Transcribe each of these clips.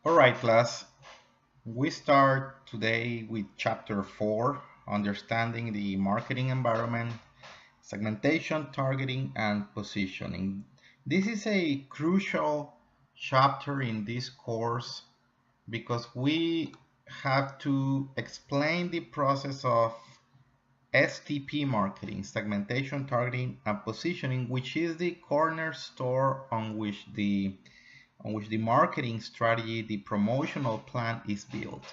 All right, class. We start today with Chapter 4, Understanding the Marketing Environment, Segmentation, Targeting, and Positioning. This is a crucial chapter in this course because we have to explain the process of STP marketing, segmentation, targeting, and positioning, which is the cornerstone on which the marketing strategy, the promotional plan is built.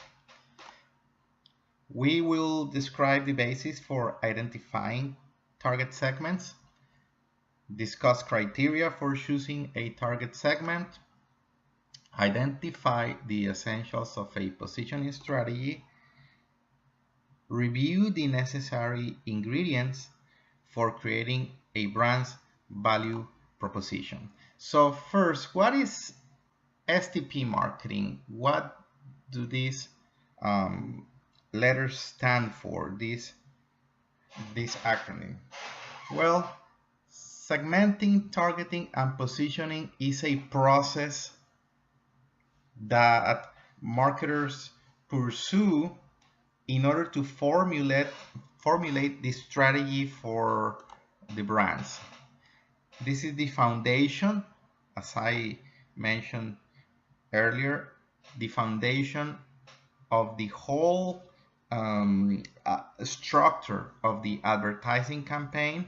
We will describe the basis for identifying target segments, discuss criteria for choosing a target segment, identify the essentials of a positioning strategy, review the necessary ingredients for creating a brand's value proposition. So first, what is STP marketing? What do these letters stand for, this acronym? Well, segmenting, targeting, and positioning is a process that marketers pursue in order to formulate the strategy for the brands. This is the foundation, as I mentioned earlier, the foundation of the whole structure of the advertising campaign.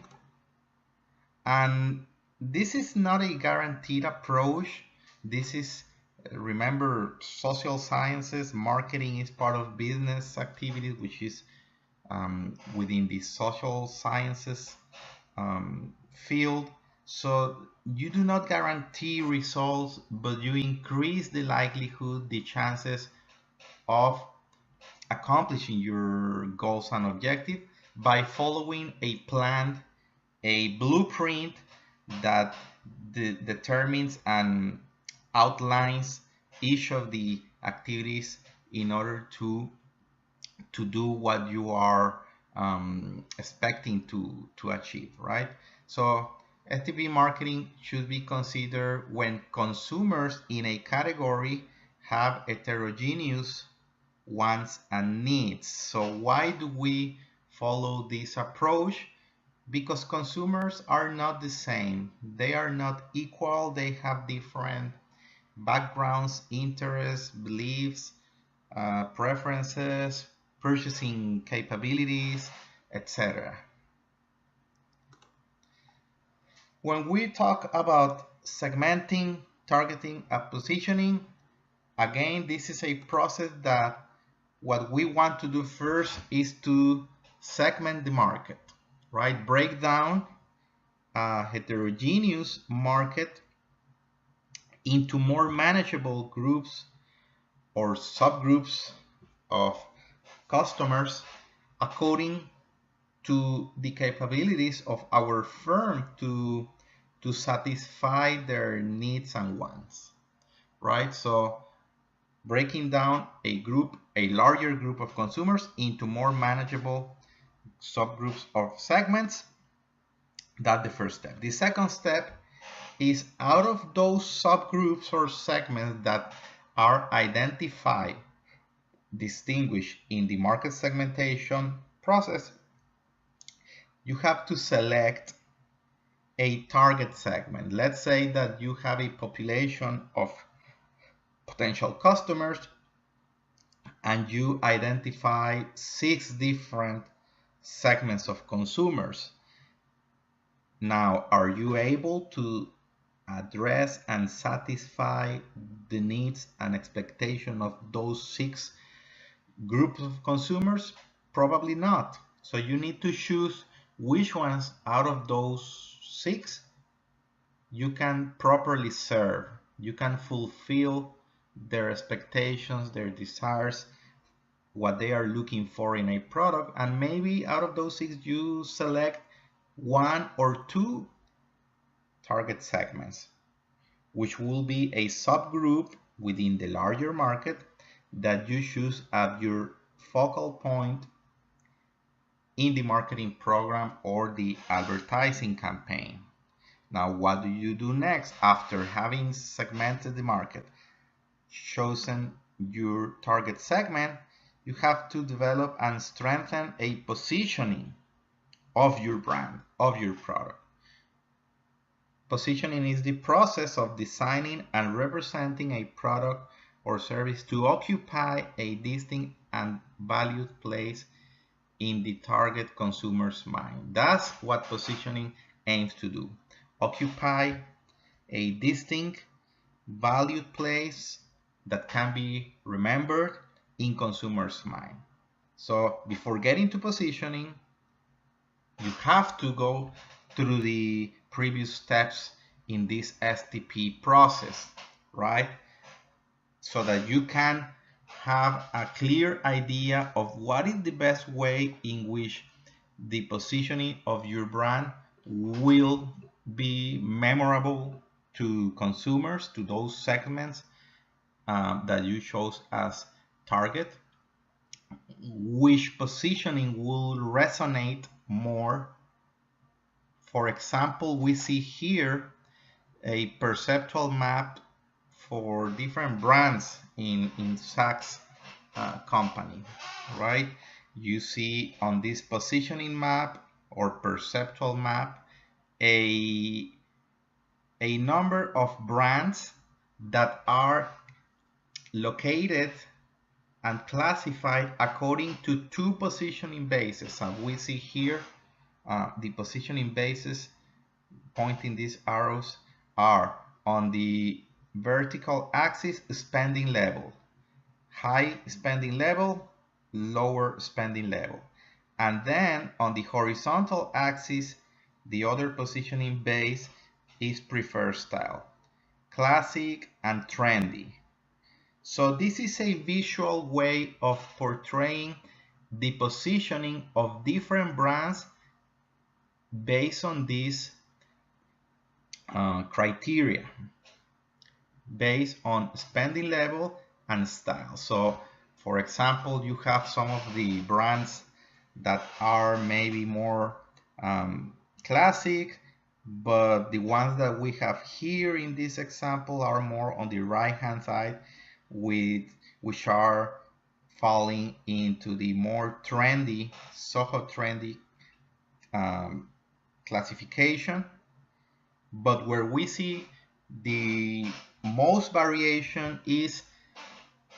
And this is not a guaranteed approach. This is, remember, social sciences, marketing is part of business activities, which is within the social sciences field. So you do not guarantee results, but you increase the likelihood, the chances of accomplishing your goals and objectives by following a plan, a blueprint that determines and outlines each of the activities in order to do what you are expecting to achieve, right? So STP marketing should be considered when consumers in a category have heterogeneous wants and needs. So why do we follow this approach? Because consumers are not the same. They are not equal. They have different backgrounds, interests, beliefs, preferences, purchasing capabilities, etc. When we talk about segmenting, targeting, and positioning, again, this is a process that what we want to do first is to segment the market, right? Break down a heterogeneous market into more manageable groups or subgroups of customers according to the capabilities of our firm to satisfy their needs and wants, right? So breaking down a larger group of consumers into more manageable subgroups of segments. That's the first step. The second step is, out of those subgroups or segments that are identified, distinguished in the market segmentation process, you have to select a target segment. Let's say that you have a population of potential customers and you identify 6 different segments of consumers. Now, are you able to address and satisfy the needs and expectation of those 6 groups of consumers? Probably not. So you need to choose which ones out of those 6 you can properly serve. You can fulfill their expectations, their desires, what they are looking for in a product, and maybe out of those 6 you select 1 or 2 target segments, which will be a subgroup within the larger market that you choose as your focal point in the marketing program or the advertising campaign. Now, what do you do next after having segmented the market? chosen your target segment, you have to develop and strengthen a positioning of your brand, of your product. Positioning is the process of designing and representing a product or service to occupy a distinct and valued place in the target consumer's mind. That's what positioning aims to do. Occupy a distinct, valued place that can be remembered in consumer's mind. So before getting to positioning, you have to go through the previous steps in this STP process, right? So that you can have a clear idea of what is the best way in which the positioning of your brand will be memorable to consumers, to those segments that you chose as target, which positioning will resonate more. For example, we see here a perceptual map for different brands in Saks company, right? You see on this positioning map or perceptual map a number of brands that are located and classified according to two positioning bases. And we see here the positioning bases pointing these arrows are on the vertical axis spending level, high spending level, lower spending level. And then on the horizontal axis, the other positioning base is preferred style, classic and trendy. So this is a visual way of portraying the positioning of different brands based on these criteria, based on spending level and style. So for example, you have some of the brands that are maybe more classic, but the ones that we have here in this example are more on the right hand side, which are falling into the more trendy, Soho trendy classification. But where we see the most variation is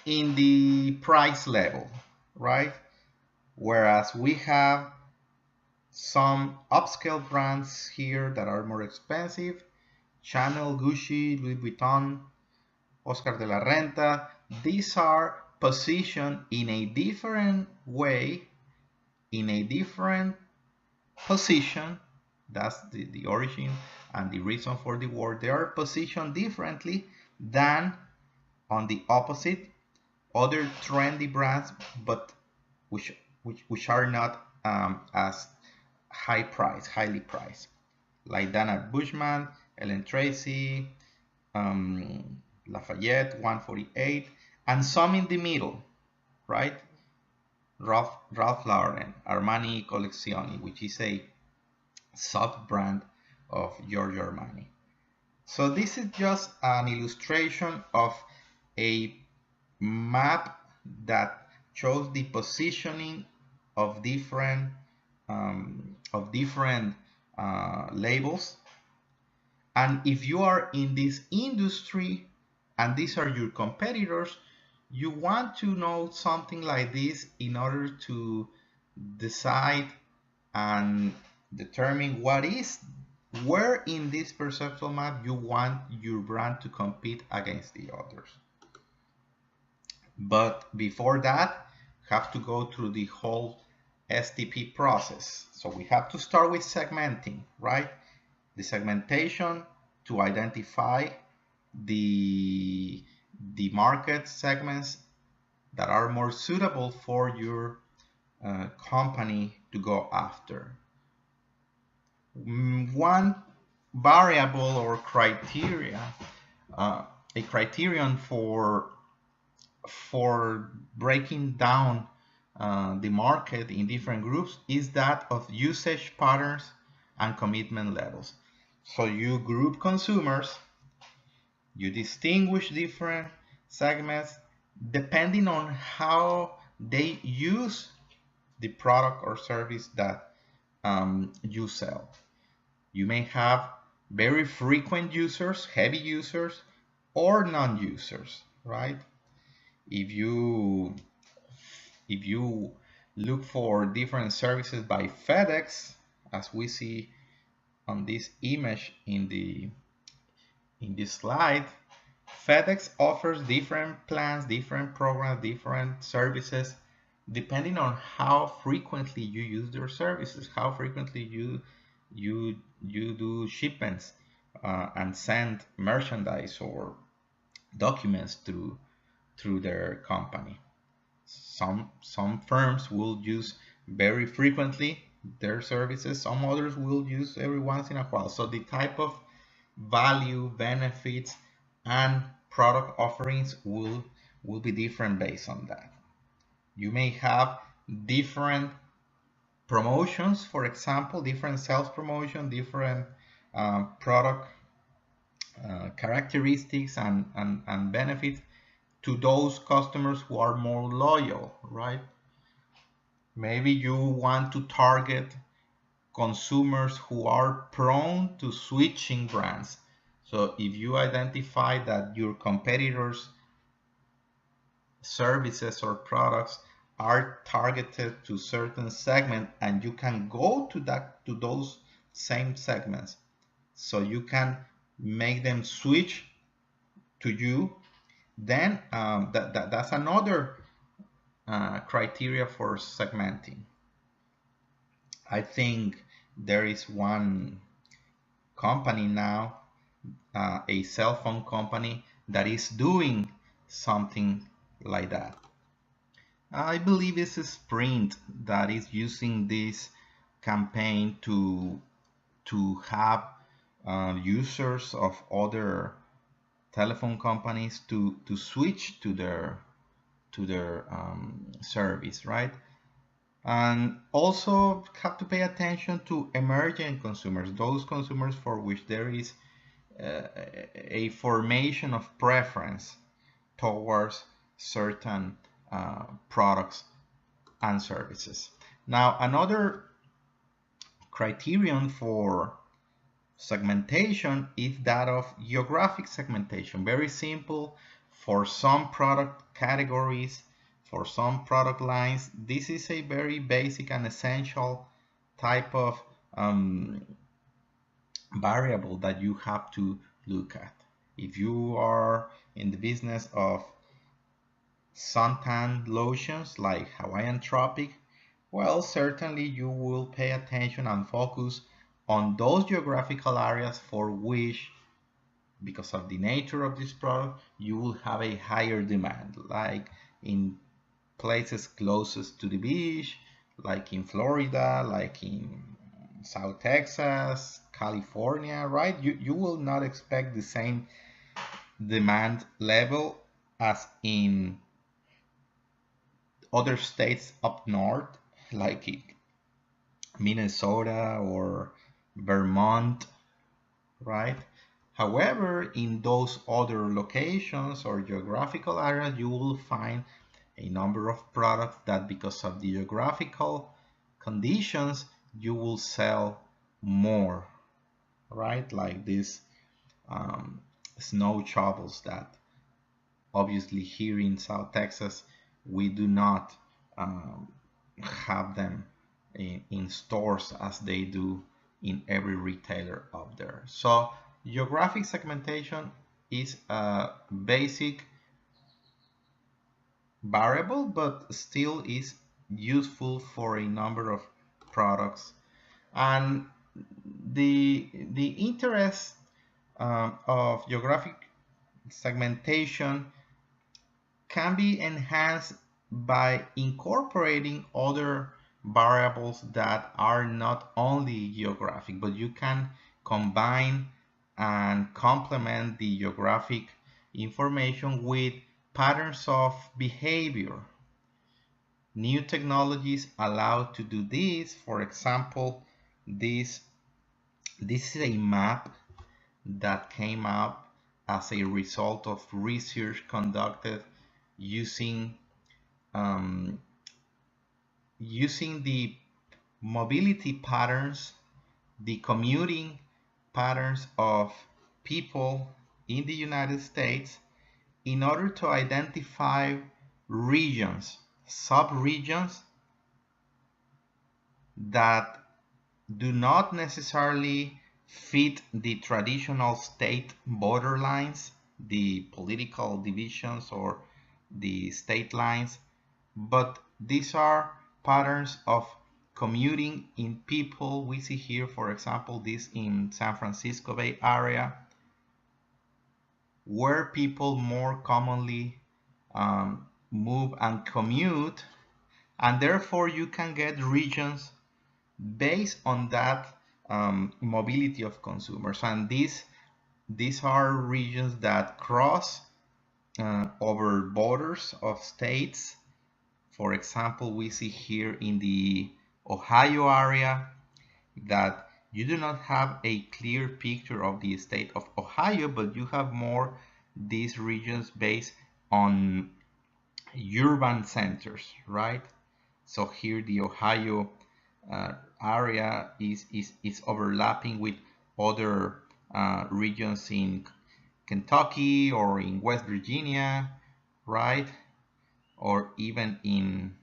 in the price level, right? Whereas we have some upscale brands here that are more expensive, Chanel, Gucci, Louis Vuitton, Oscar de la Renta. These are positioned in a different way, in a different position. That's the origin and the reason for the word. They are positioned differently than on the opposite other trendy brands, but which are not as highly priced, like Dana Bushman, Ellen Tracy, Lafayette 148, and some in the middle, right? Ralph Lauren, Armani Collezioni, which is a soft brand of Giorgio Armani. So this is just an illustration of a map that shows the positioning of different labels. And if you are in this industry and these are your competitors, you want to know something like this in order to decide and determine where in this perceptual map you want your brand to compete against the others. But before that, you have to go through the whole STP process. So we have to start with segmenting, right? The segmentation to identify the market segments that are more suitable for your company to go after. One variable or criteria, a criterion for breaking down the market in different groups is that of usage patterns and commitment levels. So you group consumers, you distinguish different segments depending on how they use the product or service that you sell. You may have very frequent users, heavy users, or non-users, right? If you look for different services by FedEx, as we see on this image in this slide, FedEx offers different plans, different programs, different services, depending on how frequently you use their services, how frequently you do shipments and send merchandise or documents through their company. Some firms will use very frequently their services, some others will use every once in a while. So the type of value, benefits, and product offerings will be different based on that. You may have different promotions, for example, different sales promotion, different product characteristics and benefits to those customers who are more loyal, right? Maybe you want to target consumers who are prone to switching brands. So if you identify that your competitors' services or products are targeted to certain segment and you can go to those same segments, so you can make them switch to you, then that's another criteria for segmenting. I think there is one company now, a cell phone company, that is doing something like that. I believe it's Sprint that is using this campaign to have users of other telephone companies to switch to their service, right? And also have to pay attention to emerging consumers, those consumers for which there is a formation of preference towards certain products and services. Now, another criterion for segmentation is that of geographic segmentation. Very simple. For some product categories, for some product lines, this is a very basic and essential type of variable that you have to look at. If you are in the business of suntan lotions like Hawaiian Tropic, well, certainly you will pay attention and focus on those geographical areas for which, because of the nature of this product, you will have a higher demand, like in places closest to the beach, like in Florida, like in South Texas, California, right? You will not expect the same demand level as in other states up north, like in Minnesota or Vermont, right? However, in those other locations or geographical areas, you will find a number of products that, because of the geographical conditions, you will sell more, right? Like these snow shovels that obviously here in South Texas, we do not have them in stores as they do in every retailer up there. So geographic segmentation is a basic variable, but still is useful for a number of products. And the interest of geographic segmentation can be enhanced by incorporating other variables that are not only geographic, but you can combine and complement the geographic information with patterns of behavior. New technologies allow to do this. For example, this is a map that came up as a result of research conducted using using the mobility patterns, the commuting patterns of people in the United States in order to identify regions, sub-regions that do not necessarily fit the traditional state borderlines, the political divisions or the state lines, but these are patterns of commuting in people. We see here, for example, this in San Francisco Bay Area, where people more commonly move and commute, and therefore you can get regions based on that mobility of consumers. And these are regions that cross over borders of states. For example, we see here in the Ohio area that you do not have a clear picture of the state of Ohio, but you have more these regions based on urban centers, right? So here the Ohio area is overlapping with other regions in Kentucky or in West Virginia, right? Or even in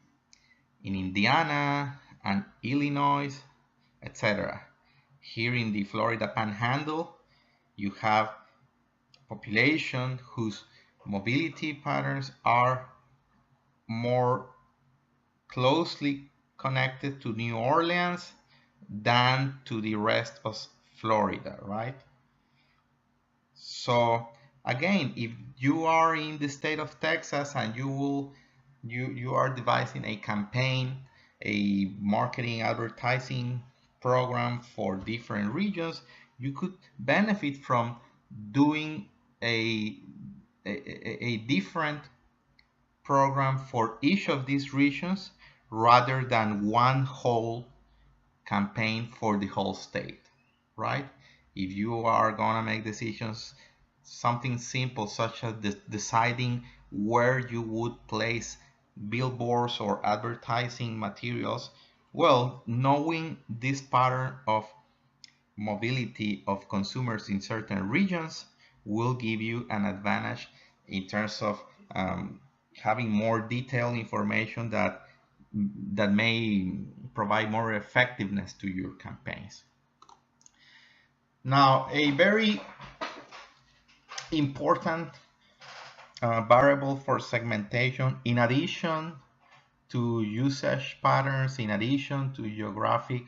Indiana and Illinois, etc. Here in the Florida Panhandle, you have population whose mobility patterns are more closely connected to New Orleans than to the rest of Florida, right? So again, if you are in the state of Texas and you are devising a campaign, a marketing advertising program for different regions, you could benefit from doing a different program for each of these regions rather than one whole campaign for the whole state, right? If you are gonna make decisions, something simple such as deciding where you would place billboards or advertising materials, well, knowing this pattern of mobility of consumers in certain regions will give you an advantage in terms of having more detailed information that may provide more effectiveness to your campaigns. Now, a very important variable for segmentation, in addition to usage patterns, in addition to geographic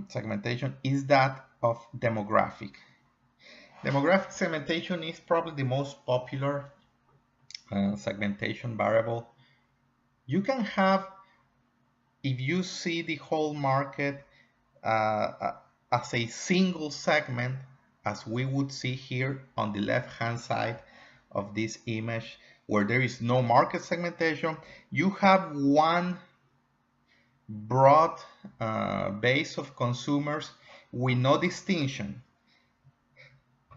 segmentation, is that of demographic. Demographic segmentation is probably the most popular segmentation variable. You can have, if you see the whole market as a single segment, as we would see here on the left-hand side of this image, where there is no market segmentation, you have one broad base of consumers with no distinction.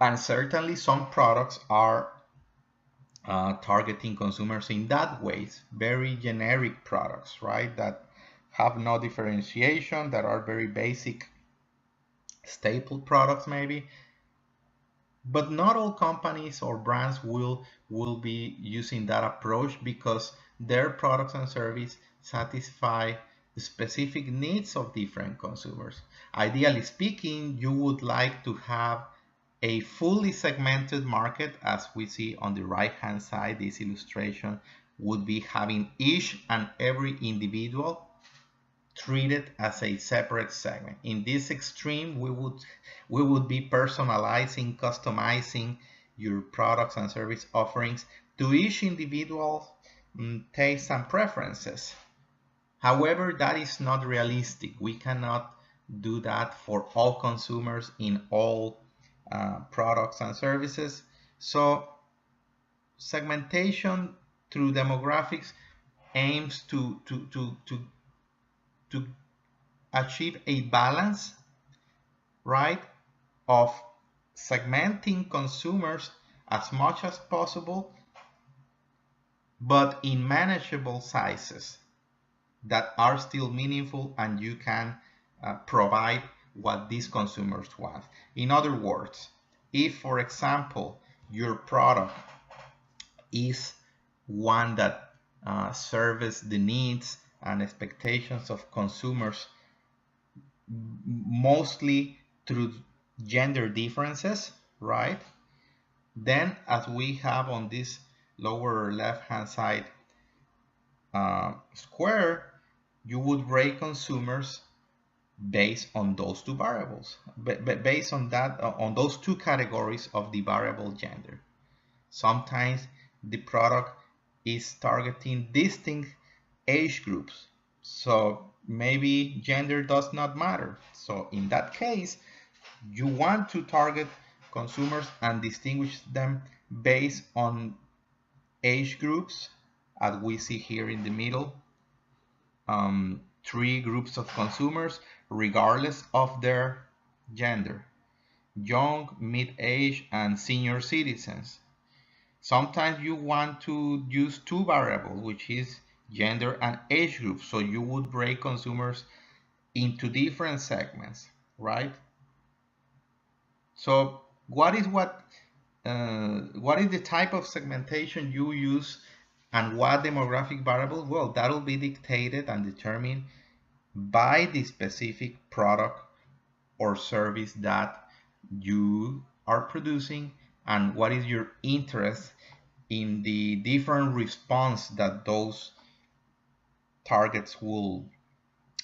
And certainly some products are targeting consumers in that way, very generic products, right, that have no differentiation, that are very basic staple products maybe. But not all companies or brands will be using that approach, because their products and services satisfy the specific needs of different consumers. Ideally speaking, you would like to have a fully segmented market. As we see on the right hand side, this illustration would be having each and every individual treated as a separate segment. In this extreme, we would be personalizing, customizing your products and service offerings to each individual tastes and preferences. However, that is not realistic. We cannot do that for all consumers in all products and services. So segmentation through demographics aims to achieve a balance, right, of segmenting consumers as much as possible, but in manageable sizes that are still meaningful, and you can provide what these consumers want. In other words, if, for example, your product is one that serves the needs and expectations of consumers mostly through gender differences, right? Then, as we have on this lower left-hand side square, you would rate consumers based on those two variables, based on that, on those two categories of the variable gender. Sometimes the product is targeting distinct age groups, so maybe gender does not matter. So in that case, you want to target consumers and distinguish them based on age groups, as we see here in the middle. Three groups of consumers regardless of their gender: young, mid-age, and senior citizens. Sometimes you want to use two variables, which is gender and age group, so you would break consumers into different segments, right? So what is the type of segmentation you use, and what demographic variable? Well, that will be dictated and determined by the specific product or service that you are producing, and what is your interest in the different response that those targets will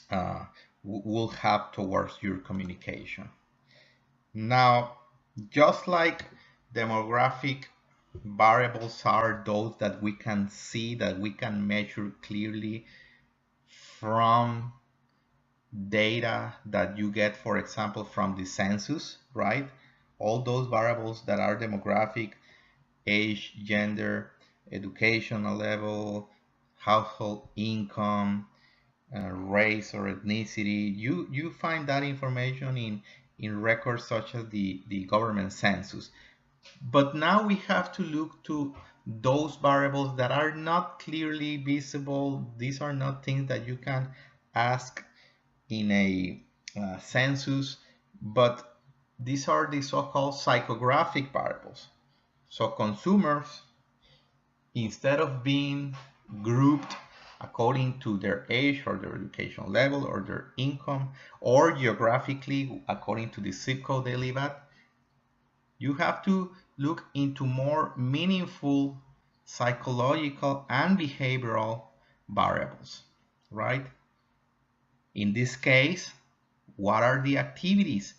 have towards your communication. Now, just like demographic variables are those that we can see, that we can measure clearly from data that you get, for example, from the census, right? All those variables that are demographic, age, gender, educational level, household income, race or ethnicity, you find that information in records such as the government census. But now we have to look to those variables that are not clearly visible. These are not things that you can ask in a census, but these are the so-called psychographic variables. So consumers, instead of being grouped according to their age or their educational level or their income, or geographically according to the zip code they live at, you have to look into more meaningful psychological and behavioral variables, right? In this case, what are the activities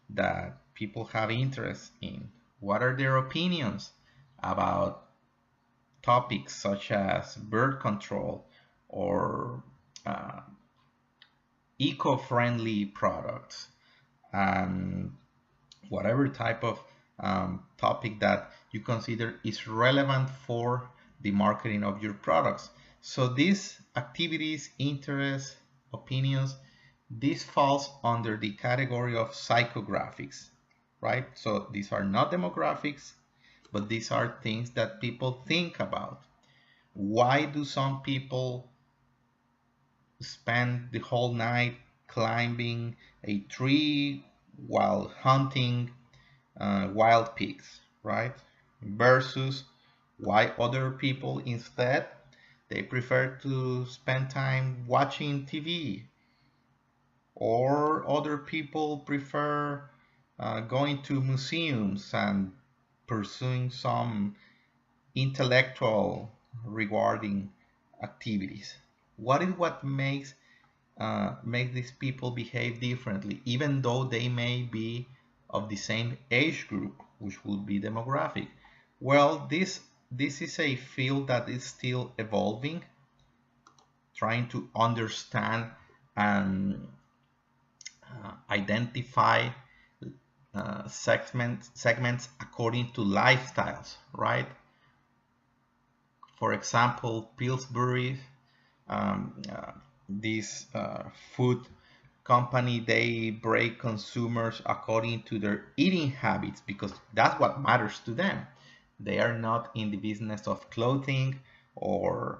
that people have interest in? What are their opinions about topics such as birth control or eco-friendly products, and whatever type of topic that you consider is relevant for the marketing of your products. So these activities, interests, opinions, this falls under the category of psychographics, right? So these are not demographics, but these are things that people think about. Why do some people spend the whole night climbing a tree while hunting wild pigs, right? Versus why other people instead, they prefer to spend time watching TV, or other people prefer going to museums and pursuing some intellectual rewarding activities. What is what makes these people behave differently, even though they may be of the same age group, which would be demographic? Well, this is a field that is still evolving, trying to understand and identify segments according to lifestyles, right? For example, Pillsbury, this food company, they break consumers according to their eating habits because that's what matters to them. They are not in the business of clothing or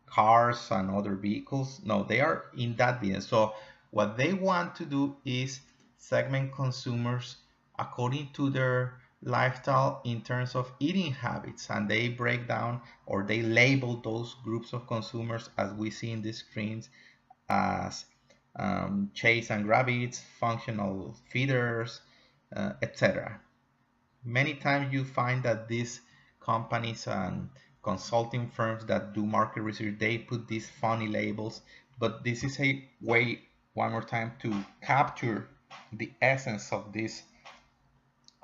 cars and other vehicles. No, they are in that business. So what they want to do is segment consumers according to their lifestyle in terms of eating habits, and they break down or they label those groups of consumers as we see in the screens as chase and grab eats, functional feeders, etc. Many times you find that these companies and consulting firms that do market research, they put these funny labels, but this is a way, one more time, to capture the essence of this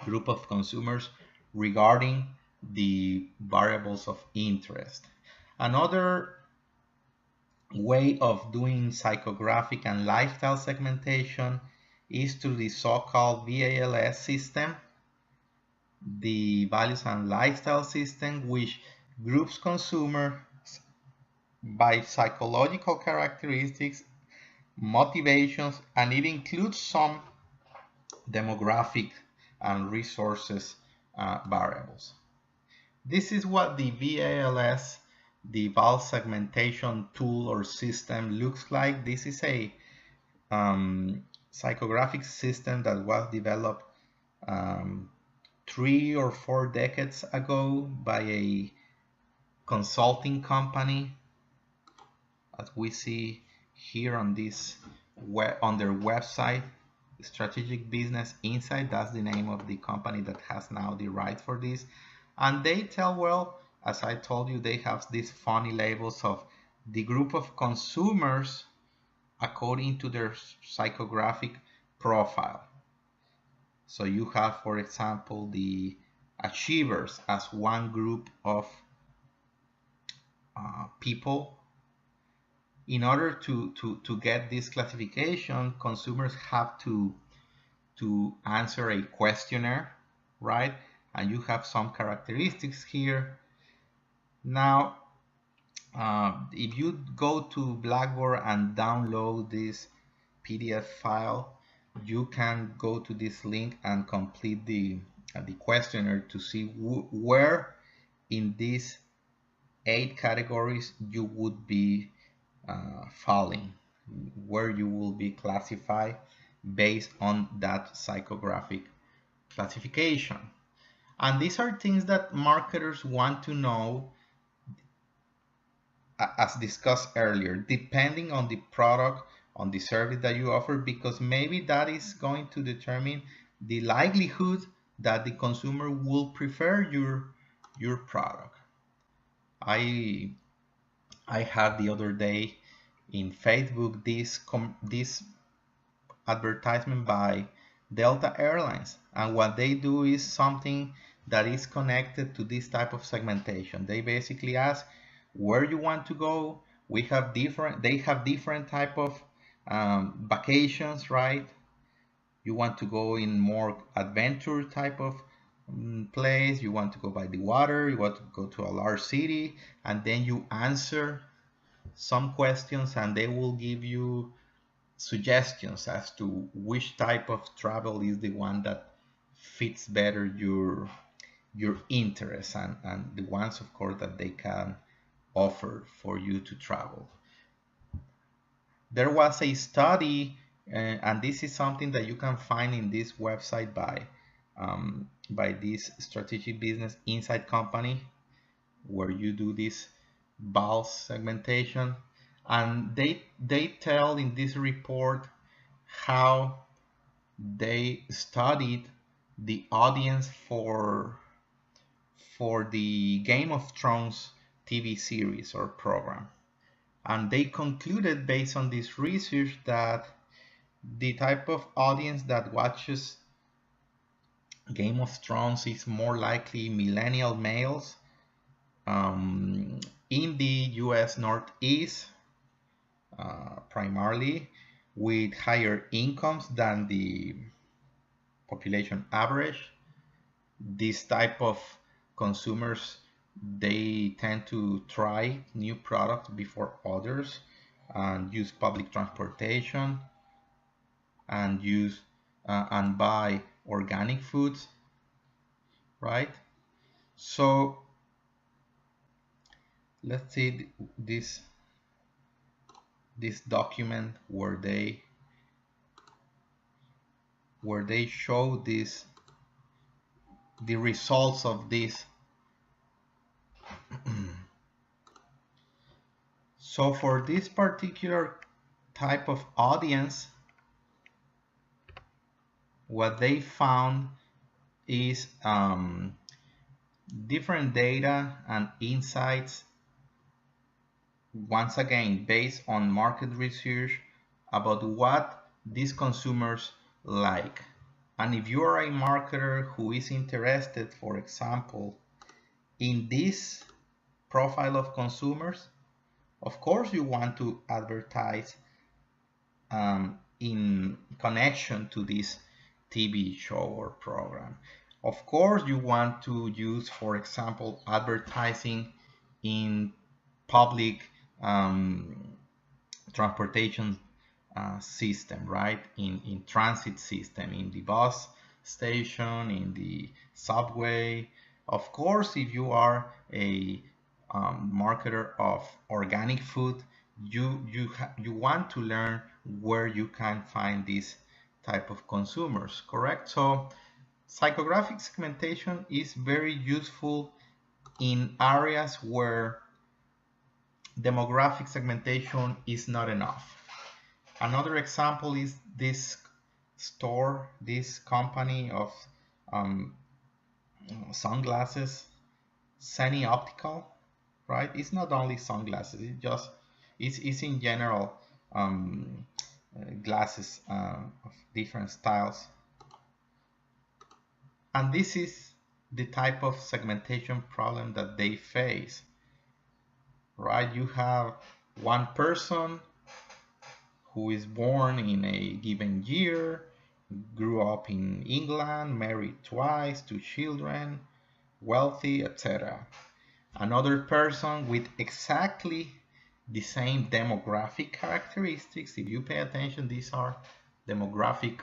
group of consumers regarding the variables of interest. Another way of doing psychographic and lifestyle segmentation is through the so-called VALS system, the values and lifestyle system, which groups consumers by psychological characteristics, motivations, and it includes some demographic and resources variables. This is what the VALS, the value segmentation tool or system, looks like. This is a psychographic system that was developed 3 or 4 decades ago by a consulting company, as we see here on this on their website, Strategic Business Insight. That's the name of the company that has now the right for this. And they tell, well, as I told you, they have these funny labels of the group of consumers according to their psychographic profile. So you have, for example, the achievers as one group of people. In order to get this classification, consumers have to answer a questionnaire, right? And you have some characteristics here. Now, if you go to Blackboard and download this PDF file, you can go to this link and complete the questionnaire to see where in these 8 categories you would be falling, where you will be classified based on that psychographic classification. And these are things that marketers want to know, as discussed earlier, depending on the product, on the service that you offer, because maybe that is going to determine the likelihood that the consumer will prefer your product. I had the other day in Facebook this advertisement by Delta Airlines, and what they do is something that is connected to this type of segmentation. They basically ask where you want to go. They have different type of vacations, right? You want to go in more adventure type of place, you want to go by the water, you want to go to a large city, and then you answer some questions and they will give you suggestions as to which type of travel is the one that fits better your interests and the ones, of course, that they can offer for you to travel. There was a study, and this is something that you can find in this website by this Strategic Business Insight company, where you do this bulk segmentation, and they tell in this report how they studied the audience for the Game of Thrones TV series or program. And they concluded based on this research that the type of audience that watches Game of Thrones is more likely millennial males in the US Northeast, primarily with higher incomes than the population average. This type of consumers, they tend to try new products before others and use public transportation. and use and buy organic foods, right? So let's see this document where they show this the results of this. So for this particular type of audience, what they found is different data and insights, once again based on market research about what these consumers like. And if you are a marketer who is interested, for example, in this profile of consumers, of course you want to advertise in connection to this TV show or program. Of course you want to use, for example, advertising in public transportation system, right? In transit system, in the bus station, in the subway. Of course, if you are a marketer of organic food, you want to learn where you can find this type of consumers, correct? So psychographic segmentation is very useful in areas where demographic segmentation is not enough. Another example is this store, this company of sunglasses, Seni Optical, right? It's not only sunglasses, it's in general glasses of different styles. And this is the type of segmentation problem that they face, right? You have one person who is born in a given year, grew up in England, married twice, 2 children, wealthy, etc. Another person with exactly the same demographic characteristics. If you pay attention, these are demographic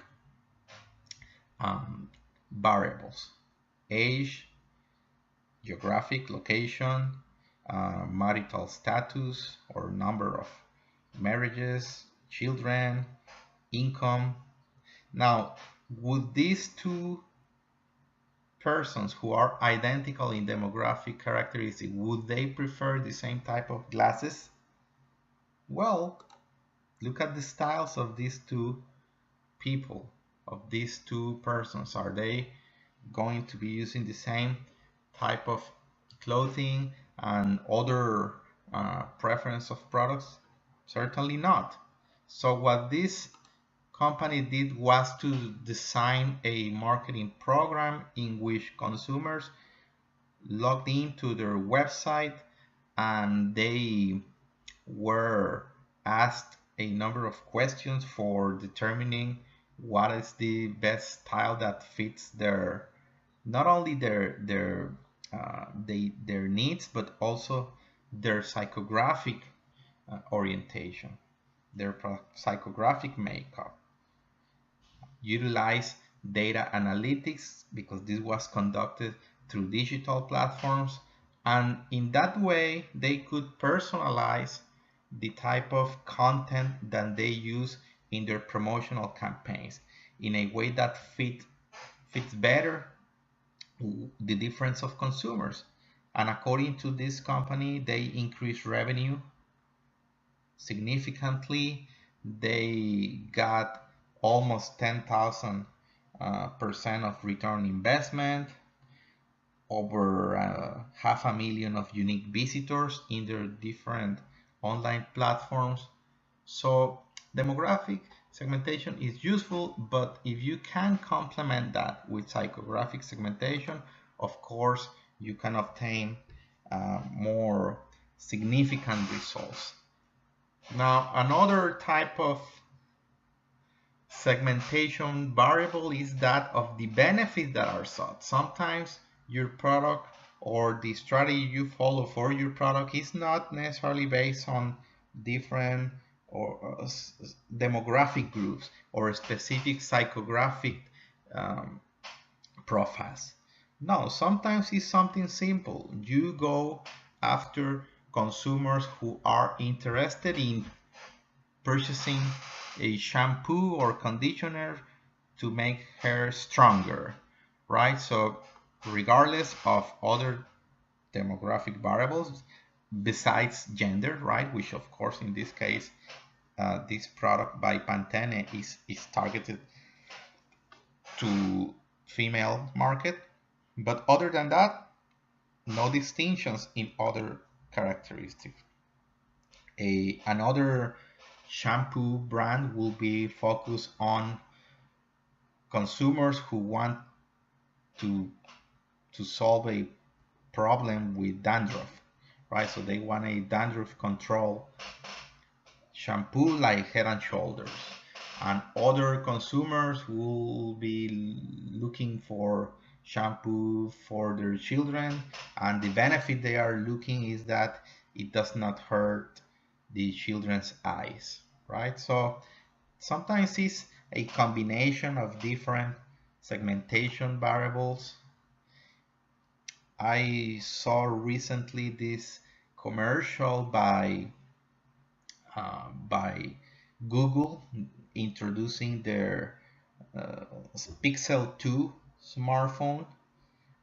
variables: age, geographic location, marital status or number of marriages, children, income. Now, would these two persons who are identical in demographic characteristics, would they prefer the same type of glasses? Well, look at the styles of these two people, of these two persons. Are they going to be using the same type of clothing and other preference of products? Certainly not. So what this company did was to design a marketing program in which consumers logged into their website and they were asked a number of questions for determining what is the best style that fits their, not only their needs, but also their psychographic orientation, their psychographic makeup. Utilize data analytics because this was conducted through digital platforms, and in that way they could personalize the type of content that they use in their promotional campaigns in a way that fits better the difference of consumers. And according to this company, they increased revenue significantly. They got almost 10,000% of return investment, over 500,000 of unique visitors in their different online platforms. So demographic segmentation is useful, but if you can complement that with psychographic segmentation, of course you can obtain more significant results. Now, another type of segmentation variable is that of the benefits that are sought. Sometimes your product or the strategy you follow for your product is not necessarily based on different or demographic groups or specific psychographic um, profiles. No, sometimes it's something simple. You go after consumers who are interested in purchasing a shampoo or conditioner to make hair stronger, right? So regardless of other demographic variables besides gender, right? Which of course in this case, this product by Pantene is targeted to female market. But other than that, no distinctions in other characteristics. Another shampoo brand will be focused on consumers who want to solve a problem with dandruff, right? So they want a dandruff control shampoo like Head and Shoulders. And other consumers will be looking for shampoo for their children, and the benefit they are looking is that it does not hurt the children's eyes, right? So sometimes it's a combination of different segmentation variables. I saw recently this commercial by Google introducing their uh, Pixel 2 smartphone,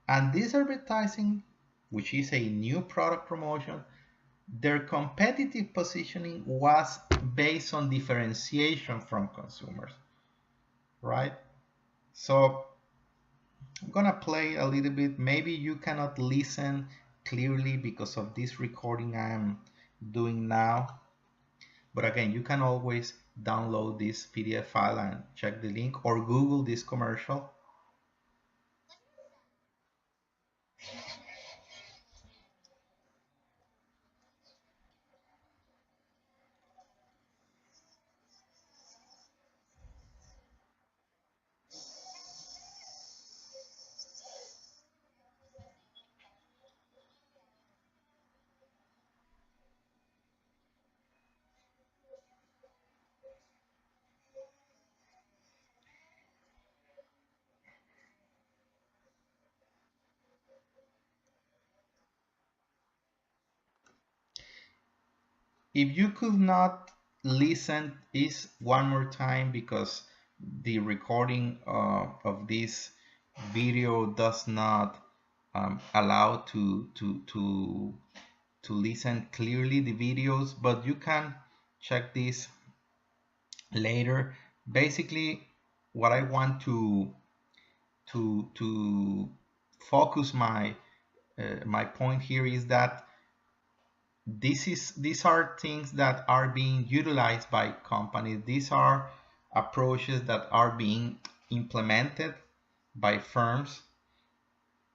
and this advertising, which is a new product promotion, their competitive positioning was based on differentiation from consumers, right? So I'm gonna play a little bit. Maybe you cannot listen clearly because of this recording I am doing now. But again, you can always download this PDF file and check the link or Google this commercial. If you could not listen is one more time because the recording of this video does not allow to listen clearly the videos, but you can check this later. Basically, what I want to focus my point here is that these are things that are being utilized by companies. These are approaches that are being implemented by firms,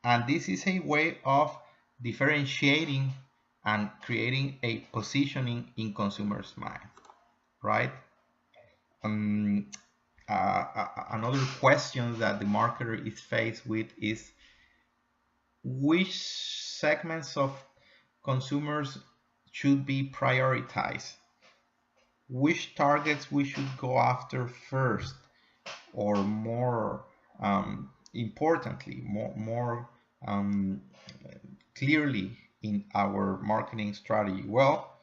and this is a way of differentiating and creating a positioning in consumers' mind, right? Um, Another question that the marketer is faced with is which segments of consumers should be prioritized, which targets we should go after first, or more importantly, more clearly in our marketing strategy. Well,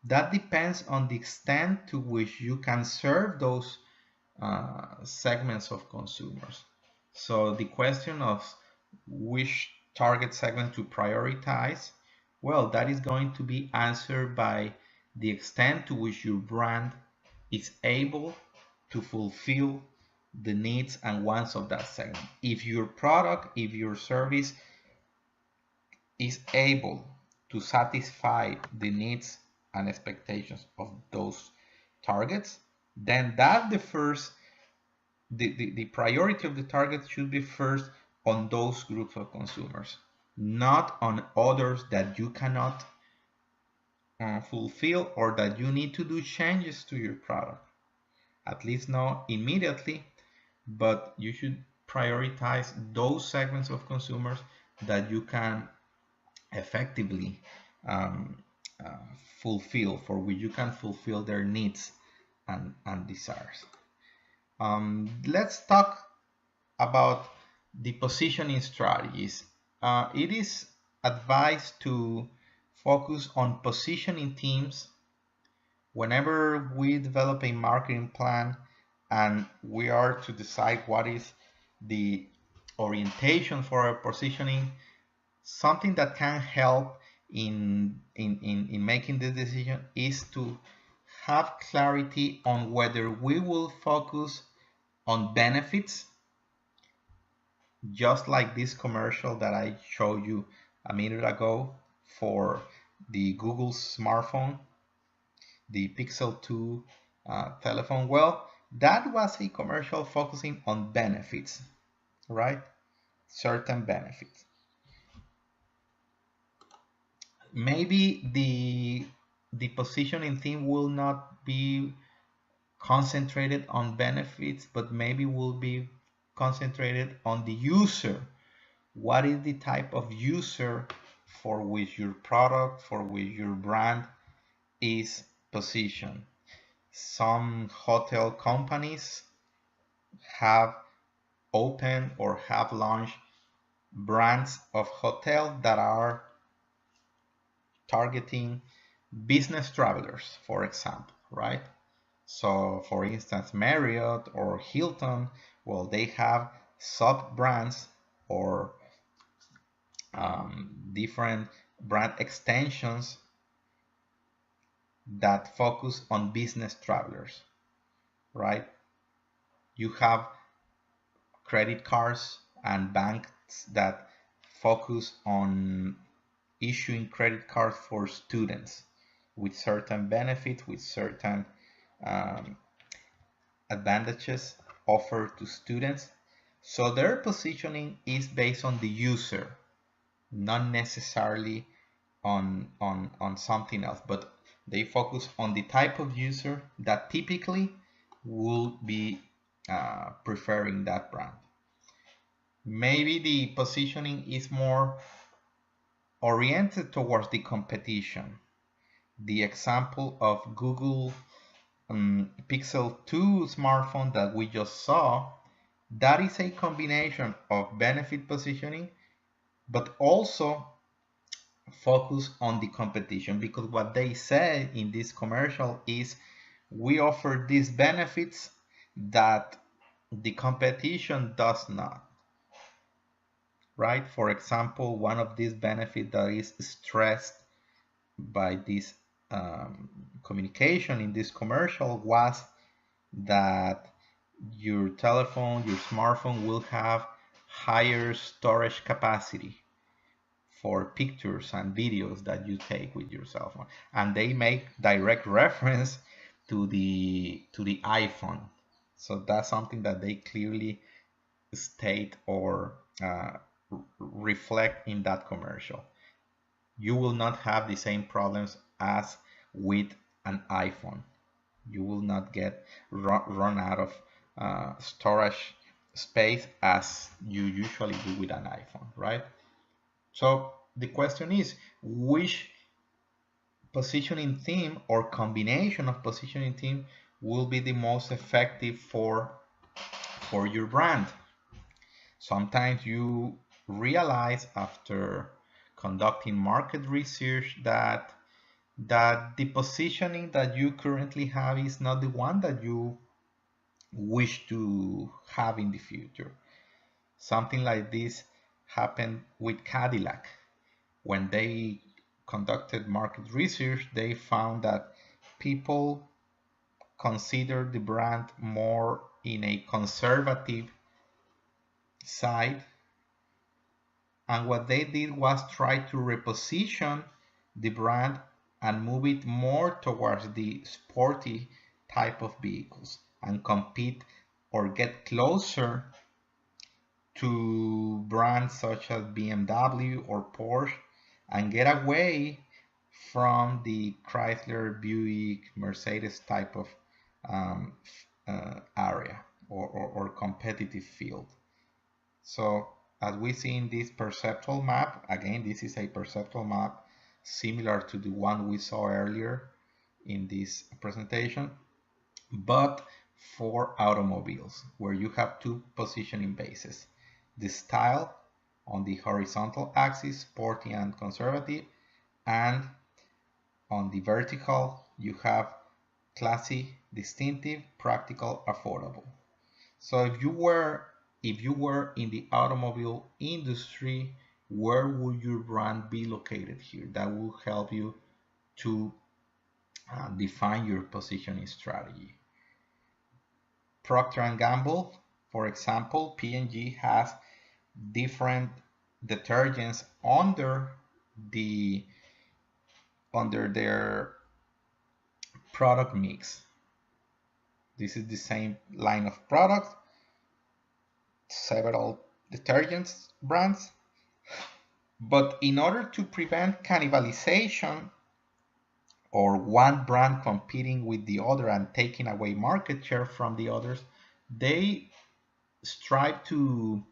that depends on the extent to which you can serve those segments of consumers. So the question of which target segment to prioritize, well, that is going to be answered by the extent to which your brand is able to fulfill the needs and wants of that segment. If your product, if your service is able to satisfy the needs and expectations of those targets, then that the priority of the target should be first on those groups of consumers, not on others that you cannot fulfill or that you need to do changes to your product. At least not immediately, but you should prioritize those segments of consumers that you can effectively um, fulfill, for which you can fulfill their needs and desires. Let's talk about the positioning strategies. It is advised to focus on positioning teams whenever we develop a marketing plan and we are to decide what is the orientation for our positioning. Something that can help in making this decision is to have clarity on whether we will focus on benefits, just like this commercial that I showed you a minute ago for the Google smartphone, the Pixel 2 telephone. Well, that was a commercial focusing on benefits, right? Certain benefits. Maybe the positioning theme will not be concentrated on benefits, but maybe will be concentrated on the user. What is the type of user for which your product, for which your brand is positioned? Some hotel companies have opened or have launched brands of hotels that are targeting business travelers, for example, right? So for instance, Marriott or Hilton, well, they have sub brands or different brand extensions that focus on business travelers, right? You have credit cards and banks that focus on issuing credit cards for students with certain benefits, with certain advantages offered to students. So their positioning is based on the user, not necessarily on something else, but they focus on the type of user that typically will be preferring that brand. Maybe the positioning is more oriented towards the competition. The example of Google Pixel 2 smartphone that we just saw, that is a combination of benefit positioning, but also focus on the competition, because what they say in this commercial is we offer these benefits that the competition does not, right? For example, one of these benefits that is stressed by this communication in this commercial was that your telephone, your smartphone will have higher storage capacity for pictures and videos that you take with your cell phone, and they make direct reference to the iPhone. So that's something that they clearly state or reflect in that commercial. You will not have the same problems as with an iPhone. You will not get run out of storage space as you usually do with an iPhone, right? So the question is, which positioning theme or combination of positioning theme will be the most effective for your brand? Sometimes you realize after conducting market research that the positioning that you currently have is not the one that you wish to have in the future. Something like this happened with Cadillac. When they conducted market research, they found that people consider the brand more in a conservative side, and what they did was try to reposition the brand and move it more towards the sporty type of vehicles and compete or get closer to brands such as BMW or Porsche and get away from the Chrysler, Buick, Mercedes type of area or competitive field. So as we see in this perceptual map, again, this is a perceptual map similar to the one we saw earlier in this presentation, but for automobiles, where you have two positioning bases. The style on the horizontal axis, sporty and conservative, and on the vertical, you have classy, distinctive, practical, affordable. So if you were in the automobile industry, where would your brand be located here? That will help you to define your positioning strategy. Procter & Gamble, for example, P&G has different detergents under their product mix. This is the same line of products, several detergents brands, but in order to prevent cannibalization or one brand competing with the other and taking away market share from the others, they strive to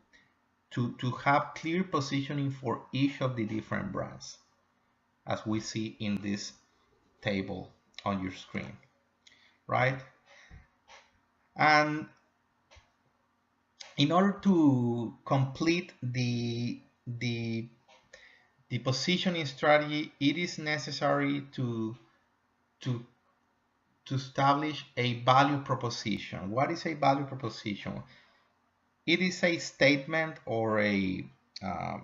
have clear positioning for each of the different brands, as we see in this table on your screen, right? And in order to complete the positioning strategy, it is necessary to establish a value proposition. What is a value proposition? It is a statement or a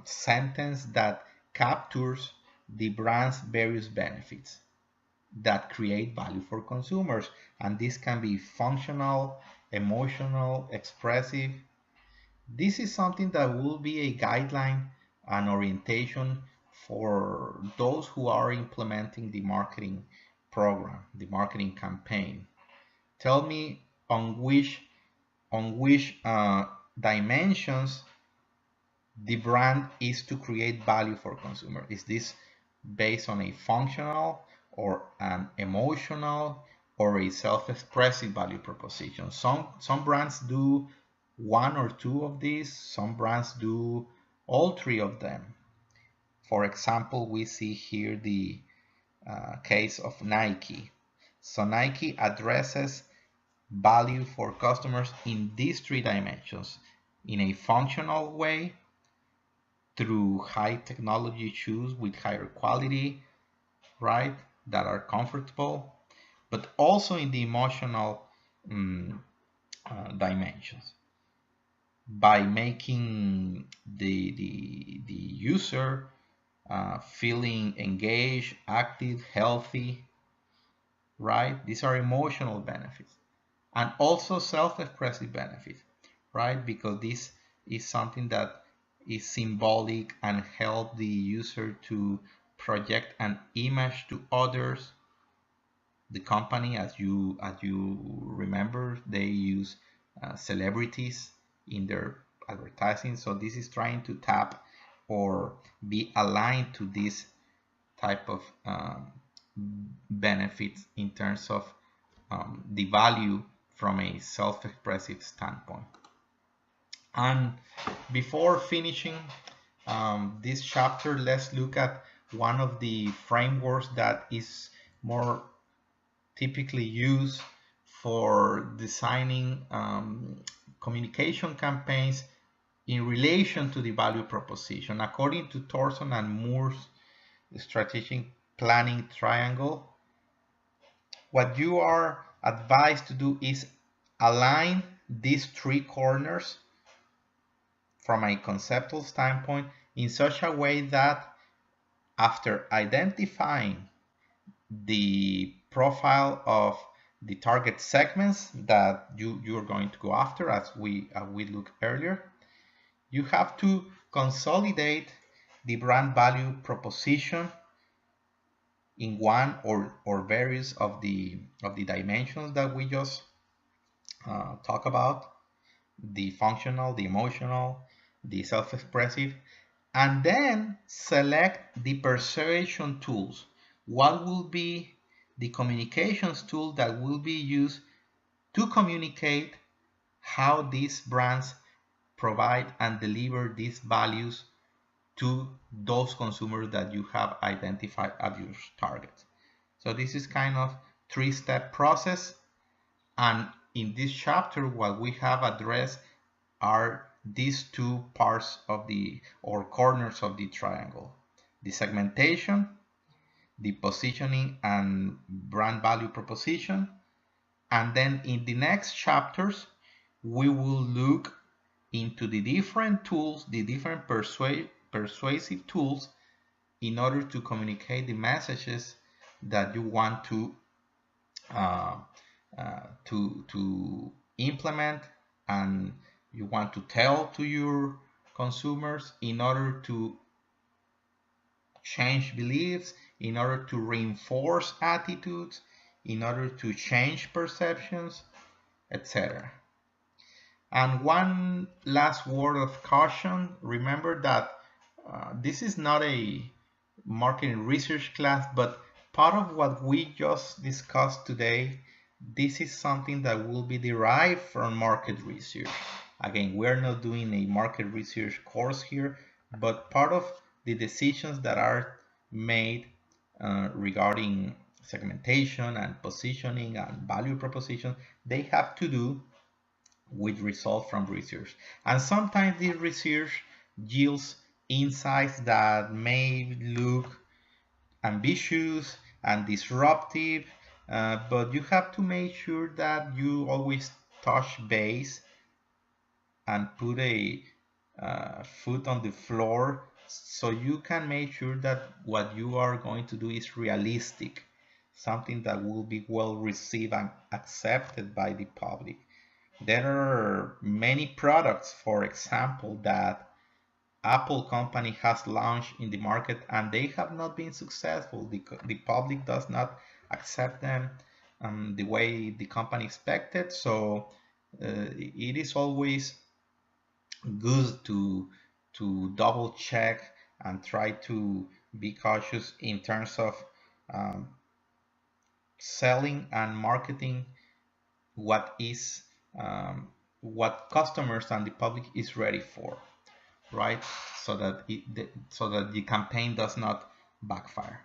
sentence that captures the brand's various benefits that create value for consumers. And this can be functional, emotional, expressive. This is something that will be a guideline and orientation for those who are implementing the marketing program, the marketing campaign. Tell me on which dimensions the brand is to create value for consumer. Is this based on a functional or an emotional or a self-expressive value proposition? Some brands do one or two of these, some brands do all three of them. For example, we see here the case of Nike. So Nike addresses value for customers in these three dimensions: in a functional way, through high technology shoes with higher quality, right, that are comfortable, but also in the emotional dimensions, by making the user feeling engaged, active, healthy, right? These are emotional benefits, and also self-expressive benefits, right? Because this is something that is symbolic and help the user to project an image to others. The company, as you remember, they use celebrities in their advertising, so this is trying to tap or be aligned to this type of benefits in terms of the value from a self-expressive standpoint. And before finishing this chapter, let's look at one of the frameworks that is more typically used for designing communication campaigns in relation to the value proposition. According to Thorson and Moore's strategic planning triangle, what you are advised to do is align these three corners from a conceptual standpoint in such a way that after identifying the profile of the target segments that you're going to go after, as we looked earlier, you have to consolidate the brand value proposition in one or various of the dimensions that we just talk about: the functional, the emotional, the self-expressive, and then select the persuasion tools. What will be the communications tool that will be used to communicate how these brands provide and deliver these values to those consumers that you have identified as your target. So this is kind of three-step process, and in this chapter what we have addressed are these two parts of the or corners of the triangle: the segmentation, the positioning and brand value proposition. And then in the next chapters we will look into the different tools, the different persuasive tools, in order to communicate the messages that you want uh, to implement and you want to tell to your consumers in order to change beliefs, in order to reinforce attitudes, in order to change perceptions, etc. And one last word of caution: remember that this is not a marketing research class, but part of what we just discussed today, this is something that will be derived from market research. Again, we're not doing a market research course here, but part of the decisions that are made regarding segmentation and positioning and value proposition, they have to do with results from research. And sometimes this research yields insights that may look ambitious and disruptive, but you have to make sure that you always touch base and put a foot on the floor, so you can make sure that what you are going to do is realistic, something that will be well received and accepted by the public. There are many products, for example, that Apple company has launched in the market and they have not been successful. The public does not accept them the way the company expected. So it is always good to double check and try to be cautious in terms of um, selling and marketing what is what customers and the public is ready for, right? So that the campaign does not backfire.